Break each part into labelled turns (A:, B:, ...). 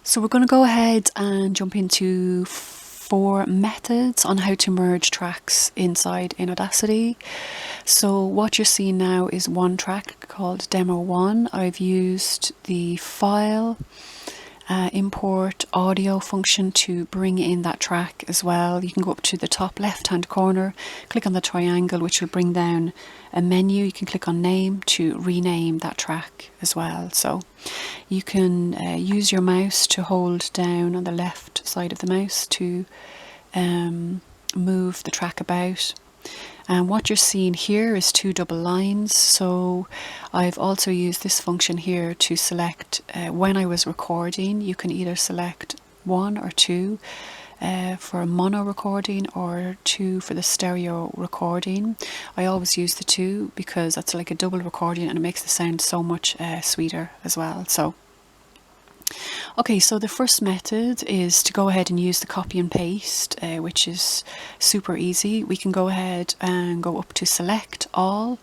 A: So we're going to go ahead and jump into 4 methods on how to merge tracks inside in Audacity. So what you're seeing now is one track called Demo 1. I've used the file import audio function to bring in that track as well. You can go up to the top left hand corner, click on the triangle, which will bring down a menu. You can click on name to rename that track as well. So you can use your mouse to hold down on the left side of the mouse to move the track about. And what you're seeing here is 2 double lines. So I've also used this function here to select when I was recording. You can either select 1 or 2 for a mono recording or 2 for the stereo recording. I always use the 2 because that's like a double recording and it makes the sound so much sweeter as well. So okay, so the first method is to go ahead and use the copy and paste, which is super easy. We can go ahead and go up to select all.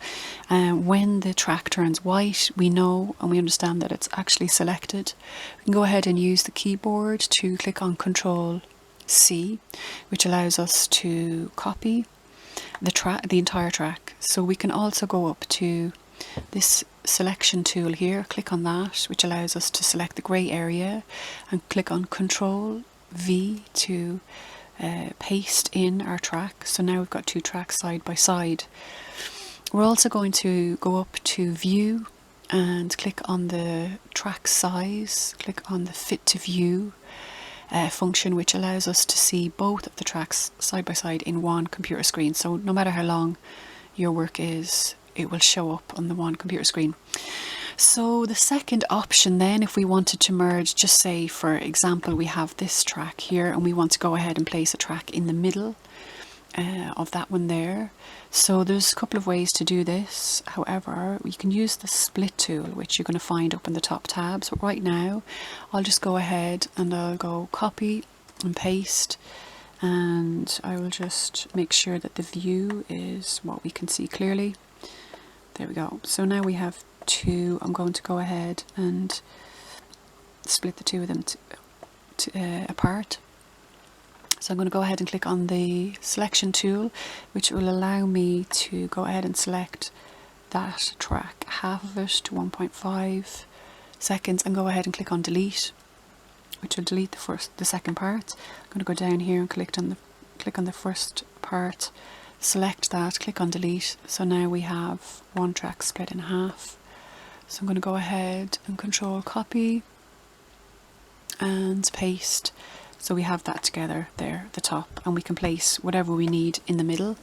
A: When the track turns white, we know and we understand that it's actually selected. We can go ahead and use the keyboard to click on Control C, which allows us to copy the entire track. So we can also go up to this selection tool here, click on that, which allows us to select the grey area, and click on Control V to paste in our track. So now we've got 2 tracks side by side. We're also going to go up to View and click on the track size, click on the Fit to View function, which allows us to see both of the tracks side by side in one computer screen. So no matter how long your work is, it will show up on the one computer screen. So the second option then, if we wanted to merge, just say for example we have this track here and we want to go ahead and place a track in the middle of that one there. So there's a couple of ways to do this. However, you can use the split tool, which you're going to find up in the top tabs. But right now I'll just go ahead and I'll go copy and paste, and I will just make sure that the view is what we can see clearly. There we go. So now we have 2. I'm going to go ahead and split the 2 of them apart. So I'm going to go ahead and click on the selection tool, which will allow me to go ahead and select that track, half of it to 1.5 seconds, and go ahead and click on delete, which will delete the second part. I'm going to go down here and click on the first part, select that, click on delete. So now we have one track split in half. So I'm going to go ahead and Control copy and paste. So we have that together there at the top, and we can place whatever we need in the middle.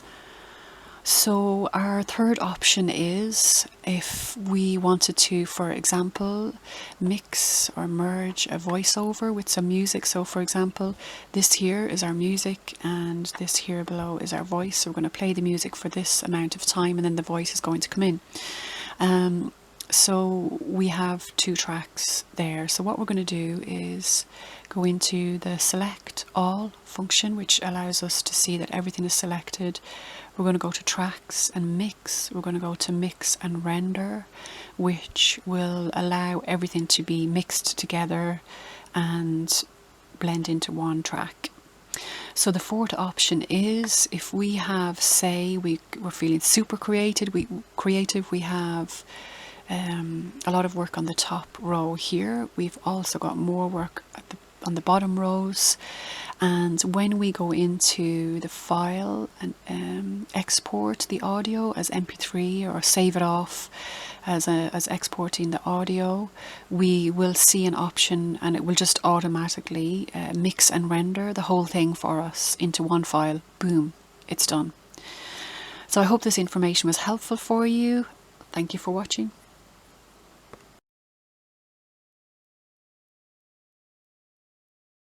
A: So our third option is if we wanted to, for example, mix or merge a voiceover with some music. So for example, this here is our music and this here below is our voice. So we're going to play the music for this amount of time and then the voice is going to come in. So we have 2 tracks there. So what we're going to do is go into the select all function, which allows us to see that everything is selected. We're going to go to tracks and mix. We're going to go to mix and render, which will allow everything to be mixed together and blend into one track. So the fourth option is if we have, say, we're feeling super creative, we have a lot of work on the top row here. We've also got more work on the bottom rows, and when we go into the file and export the audio as MP3 or save it off as exporting the audio, we will see an option and it will just automatically mix and render the whole thing for us into one file. Boom, it's done. So I hope this information was helpful for you. Thank you for watching.